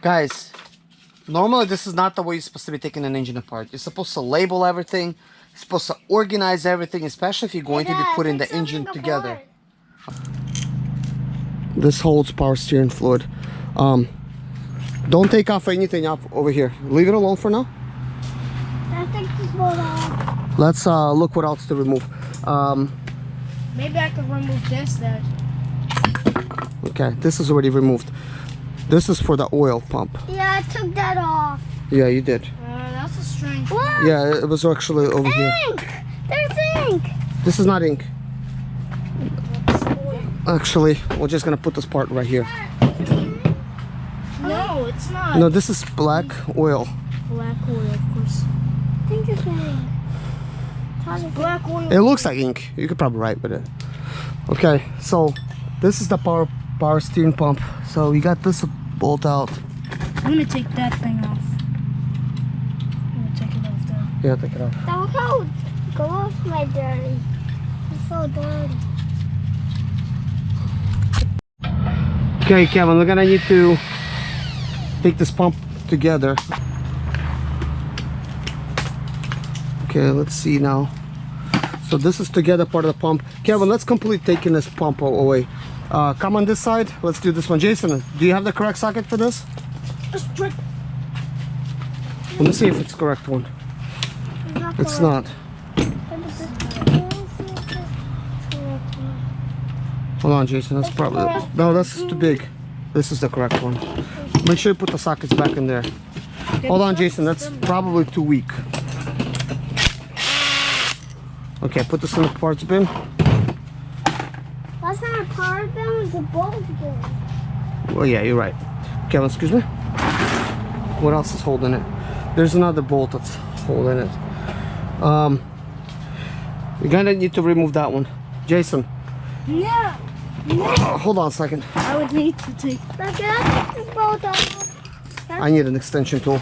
Guys, normally this is not the way you're supposed to be taking an engine apart. You're supposed to label everything. You're supposed to organize everything, especially if you're going to be putting the engine together. This holds power steering fluid. Don't take off anything off over here. Leave it alone for now. Let's look what else to remove. Maybe I could remove this then. Okay, this is already removed. This is for the oil pump. Yeah, I took that off. Yeah, you did. That's a strange. What? Yeah, it was actually over here. Ink! There's ink! This is not ink. Actually, we're just gonna put this part right here. No, it's not. No, this is black oil. Black oil, of course. I think it's ink. Black oil. It looks like ink. You could probably write with it. Okay, so this is the power steering pump. So we got this bolt out. I'm gonna take that thing off. I'm gonna take it off there. Yeah, take it off. Don't go off my dirty. It's so dirty. Okay, Kevin, we're gonna need to take this pump together. Okay, let's see now. So this is together part of the pump. Kevin, let's complete taking this pump away. Come on this side. Let's do this one. Jason, do you have the correct socket for this? Let me see if it's the correct one. It's not. Hold on, Jason. That's probably no. That's too big. This is the correct one. Make sure you put the sockets back in there. Hold on, Jason. That's probably too weak. Okay, put this in the parts bin. That's not a power bin, it's a bolt bin. Well, yeah, you're right. Kevin, excuse me. What else is holding it? There's another bolt that's holding it. You're gonna need to remove that one. Jason. Yeah. Hold on a second. I would need to take. Look, can I take this bolt off? I need an extension tool.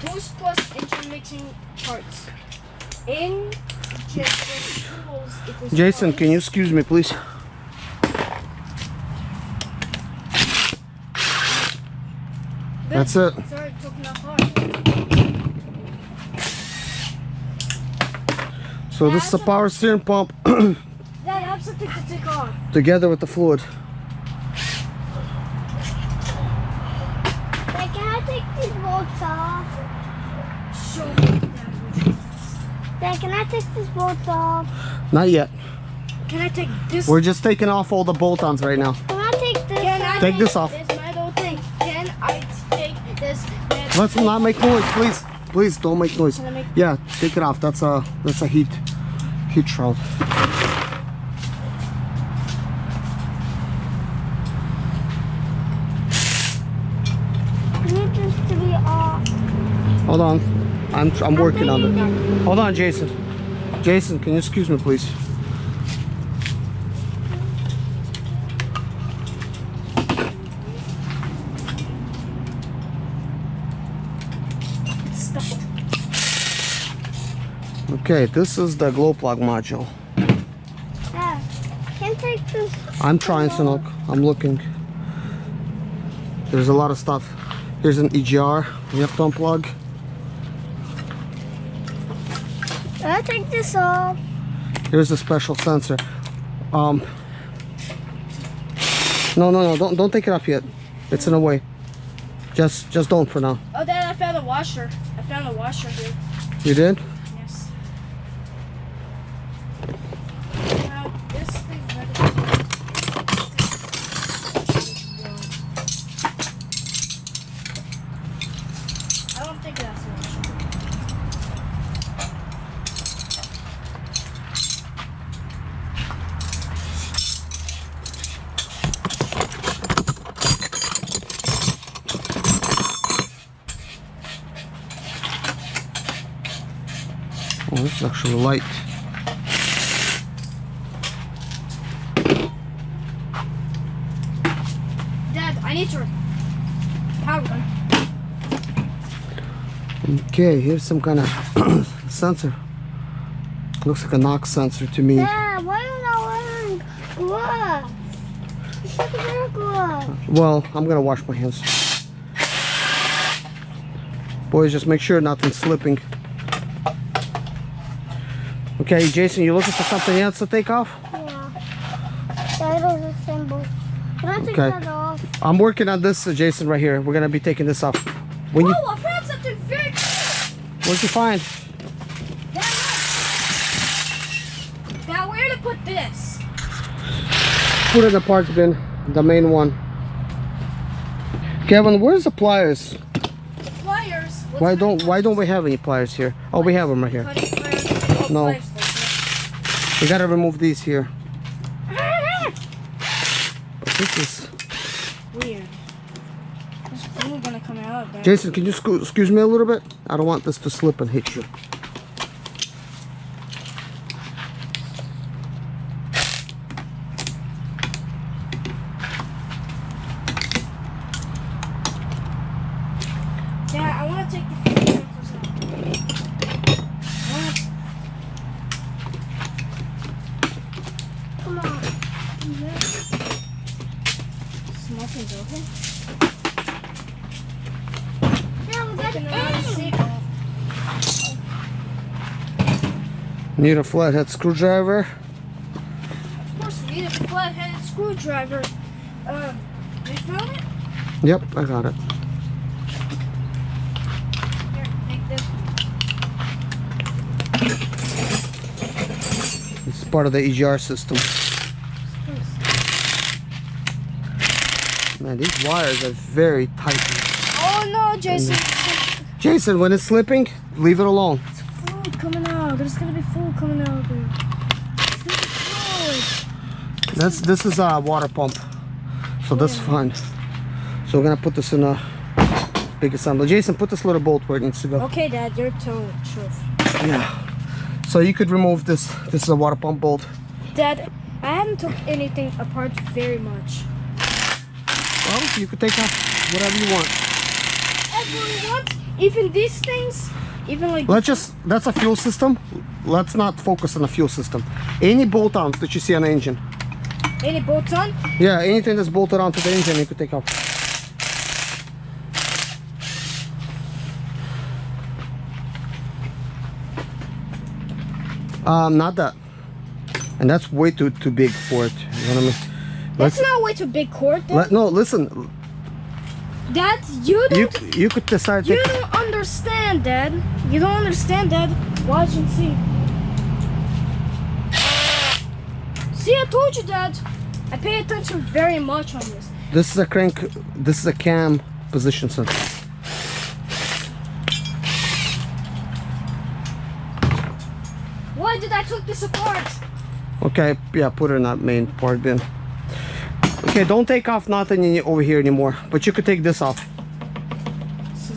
Boost plus engine mixing parts. Injector tools equals Jason, can you excuse me, please? That's it. Sorry, it took me apart. So this is a power steering pump Dad, I have something to take off. together with the fluid. Like, can I take these bolts off? Show me. Like, can I take these bolts off? Not yet. Can I take this? We're just taking off all the bolt-ons right now. Can I take this Can I off? Take this off. This metal thing. Can I take this metal Let's not make noise, please. Please don't make noise. Can I make- Yeah, take it off. That's a heat shroud. I need this to be off. Hold on. I'm working on it. Hold on, Jason. Jason, can you excuse me, please? Okay, this is the glow plug module. Yeah. Can I take this? I'm trying to look. I'm looking. There's a lot of stuff. Here's an EGR. We have to unplug. Can I take this off? Here's a special sensor. No, don't take it off yet. It's in a way. Just don't for now. Oh, Dad, I found a washer. I found a washer here. You did? Yes. Now, this thing right I don't think that's a washer. Oh, this is actually light. Dad, I need your power gun. Okay, here's some kind of sensor. Looks like a knock sensor to me. Dad, why are you not wearing gloves? You should wear gloves. Well, I'm gonna wash my hands. Boys, just make sure nothing's slipping. Okay, Jason, you looking for something else to take off? Yeah. That is a symbol. Can I take Okay. that off? I'm working on this, Jason, right here. We're gonna be taking this off. When you, Oh, I found something very cool. what'd you find? Now where to put this? Put it in the parts bin, the main one. Kevin, where's the pliers? Pliers. Why don't we have any pliers here? Oh, we have them right here. Cutting pliers. Oh, No. pliers, We gotta remove these here. But this is... weird. There's glue gonna come out of there. Jason, can you excuse me a little bit? I don't want this to slip and hit you. Yeah, I want to take the fuel sensors out. Come on. Smoking's open. Yeah, we got Open the it. seat. Need a flathead screwdriver. Of course, we need a flat-headed screwdriver. You found it? Yep, I got it. Here, take this one. It's part of the EGR system. Man, these wires are very tight. Oh no, Jason! Jason, when it's slipping, leave it alone. It's food coming out. There's gonna be food coming out there. It's gonna be fluid. This is a water pump, so that's fine. So we're gonna put this in a big assembly. Jason, put this little bolt where it needs to go. Okay, Dad, you're telling the truth. Yeah. So you could remove this. This is a water pump bolt. Dad, I haven't took anything apart very much. Well, you could take off whatever you want. Everyone, even these things, even like That's a fuel system. Let's not focus on the fuel system. Any bolt-ons that you see on the engine. any bolts on. Yeah, anything that's bolted onto the engine, you could take off. Not that. And that's way too big for it. You know what I mean? That's not way too big cord, Dad. No, listen. Dad, you don't. You could decide. You don't understand, Dad. You don't understand, Dad. Watch and see. See, I told you, Dad. I pay attention very much on this. This is a crank. This is a cam position sensor. Why did I took this apart? Okay, yeah, put it in that main part bin. Okay, don't take off nothing over here anymore, but you could take this off.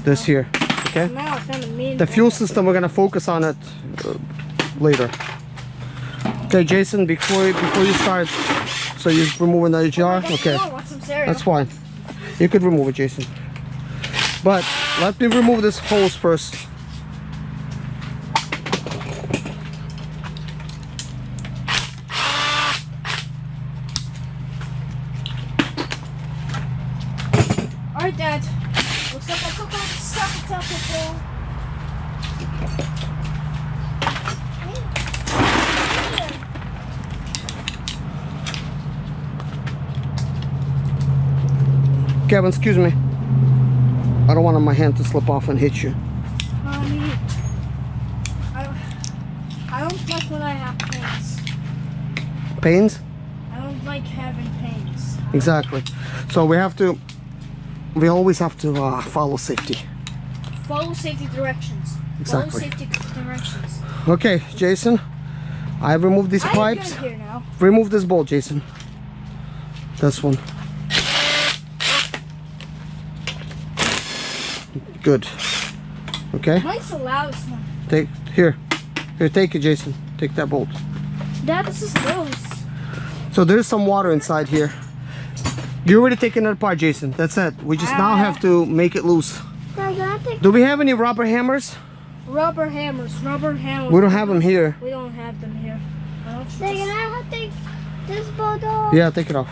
This here, okay? Now I found the main. The fuel system, we're gonna focus on it later. Okay, Jason, before you start, so you're removing the jar? Okay, I want some cereal. that's fine. You could remove it, Jason. But let me remove this hose first. Alright, Dad. Looks like I took all the sockets out before. Kevin, excuse me. I don't want my hand to slip off and hit you. I don't like when I have pains. Pains? I don't like having pains. Exactly. So we always have to follow safety. Follow safety directions. Exactly. Follow safety directions. Okay, Jason, I removed these I'm pipes. good here now. Remove this bolt, Jason. This one. Good. Okay. Mine's the loudest one. Here, take it, Jason. Take that bolt. Dad, this is loose. So there's some water inside here. You already taken it apart, Jason. That's it. We just now have to make it loose. Diagnostic. Do we have any rubber hammers? Rubber hammers. We don't have them here. We don't have them here. Why don't you They're just gonna have to take this bolt off. Yeah, take it off.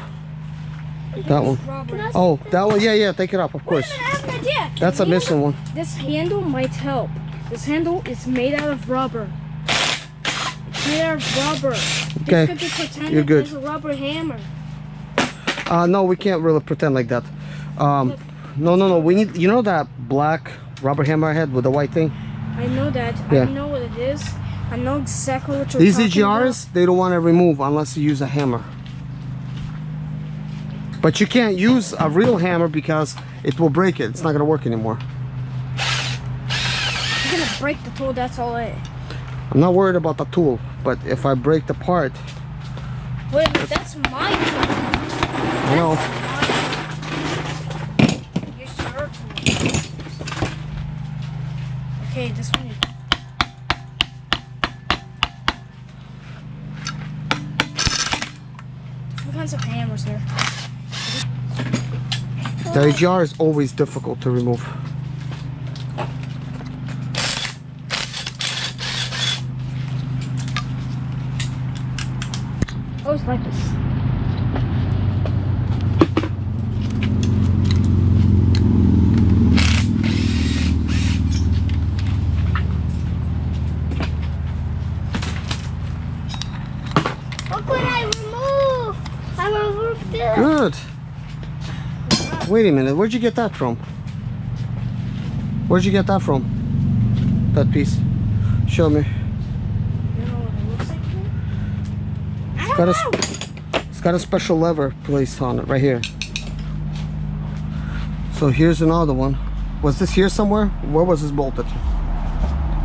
That one. rubber? Oh, that one. Yeah, yeah, take it off, of course. Wait a minute, I have an idea. That's a missing one. This handle might help. This handle is made out of rubber. It's made out of rubber. Okay, This could be pretended you're good. as a rubber hammer. No, we can't really pretend like that. No. We need, you know that black rubber hammer I had with the white thing? I know that. Yeah. I know what it is. I know exactly what you're These talking EGRs, they don't want to remove unless you use a hammer. But you can't use a real hammer because it will break it. It's not going to work anymore. You're gonna break the tool, that's all it. I'm not worried about the tool, but if I break the part, Wait a minute, that's my tool. I know. Here's your tool. Okay, this one. What kinds of hammers there? The EGR is always difficult to remove. Always like this. Look what I removed. I removed this. Good. Wait a minute, where'd you get that from? Where'd you get that from? That piece. Show me. You know what it looks like here? It's got a special lever placed on it right here. So here's another one. Was this here somewhere? Where was this bolted?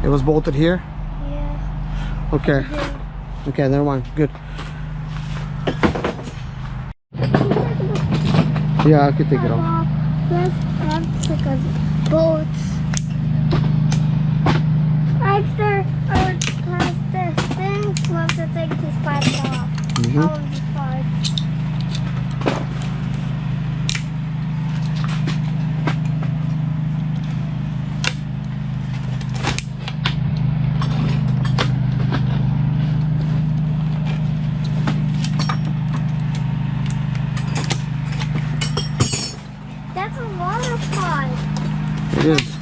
It was bolted here? Yeah. Okay. Okay, never mind. Good. Yeah, I could take it off. Let's take a boat. After this thing, we have to take this part off. Mhm. All of these parts. That's a water pipe. It is.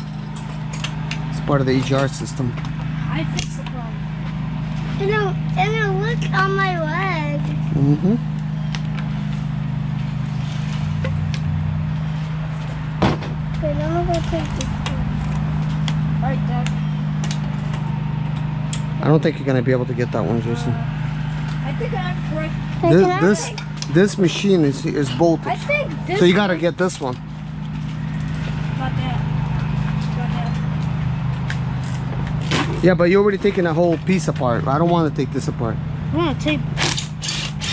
It's part of the EGR system. I fixed the problem. And it looked on my leg. Mm-hmm. Okay, now I'm gonna take this one. Alright, Dad. I don't think you're gonna be able to get that one, Jason. I think I'm correct. This machine is bolted. I think this So you gotta get this one. Got that. Got that. Yeah, but you're already taking a whole piece apart. I don't want to take this apart. I'm gonna take.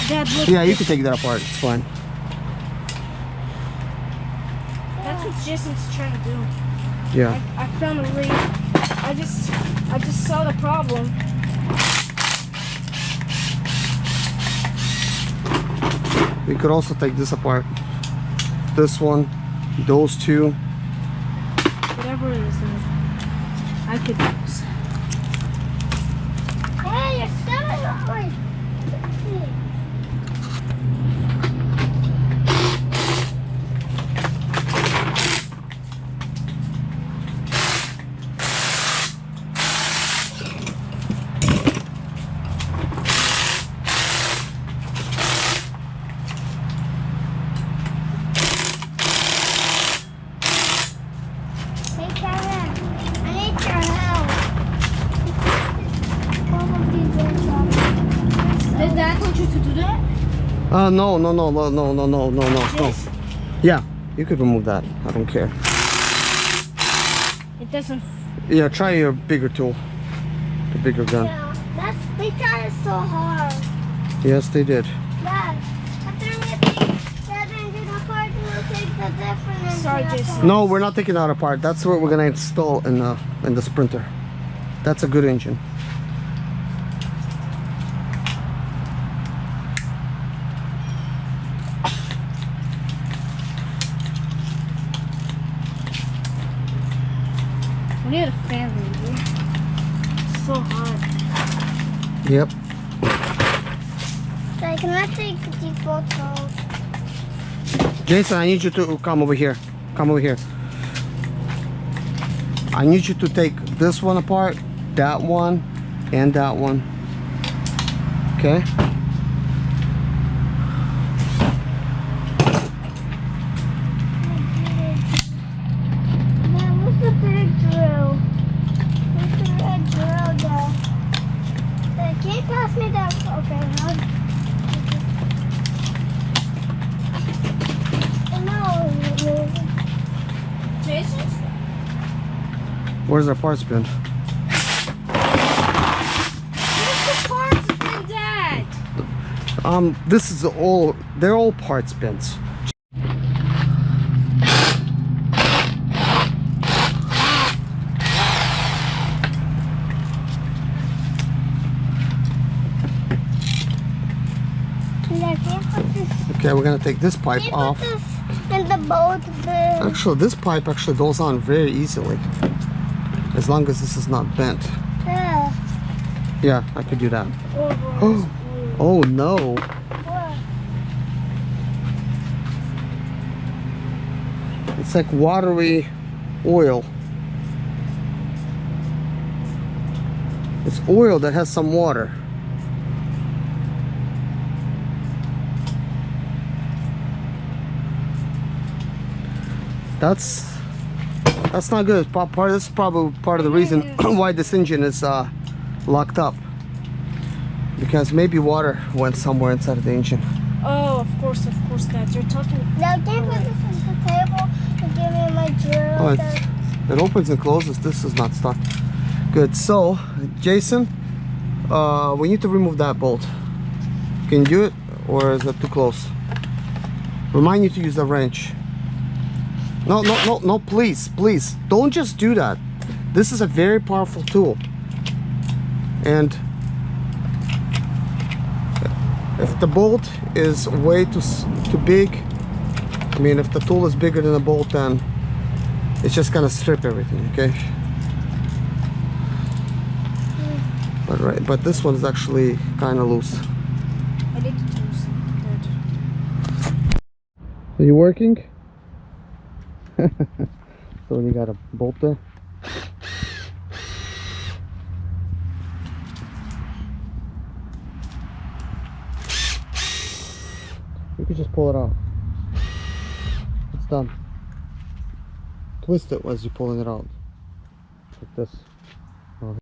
Dad, look. Yeah, you can take that apart. It's fine. That's what Jason's trying to do. Yeah. I found a leak. I just saw the problem. We could also take this apart. This one, those two. Whatever it is, I could use. Hey, you're stepping on my... Hey, Kevin, I need your help. All of these are some- Did Dad want you to do that? No. Jason, Yeah, you could remove that. I don't care. it doesn't. Yeah, try your bigger tool. The bigger gun. Yeah, they tried so hard. Yes, they did. Dad, after we take that engine apart, we'll take the different engine Sorry, apart. Jason. No, we're not taking that apart. That's what we're gonna install in the Sprinter. That's a good engine. We need a fan, baby. It's so hot. Yep. So can I take the default mode? Jason, I need you to come over here. Come over here. I need you to take this one apart, that one, and that one. Okay? Man, what's the big drill? Where's the red drill there? Can you pass me that? Okay, no. Jason's? Where's our parts bin? Where's the parts bin, Dad? This is all, they're all parts bins. Yeah, can you put this? Okay, we're gonna take this pipe Can you off. put this in the boat bin? Actually, this pipe actually goes on very easily, as long as this is not bent. Yeah. Yeah, I could do that. Oh, Oh no! What? It's like watery oil. It's oil that has some water. That's not good. This is probably part of the reason why this engine is locked up, because maybe water went somewhere inside of the engine. of course, Dad. You're talking. Now can you put this on the table and give me my drill? Oh, it opens and closes. This is not stuck. Good. So, Jason, we need to remove that bolt. Can you do it, or is it too close? Remind you to use the wrench. No, please, don't just do that. This is a very powerful tool, and if the bolt is way too big, I mean, if the tool is bigger than the bolt, then it's just gonna strip everything. Okay. But this one's actually kind of loose. I need to do something. Are you working? So you got a bolt there. You could just pull it out. It's done. Twist it as you're pulling it out. Like this.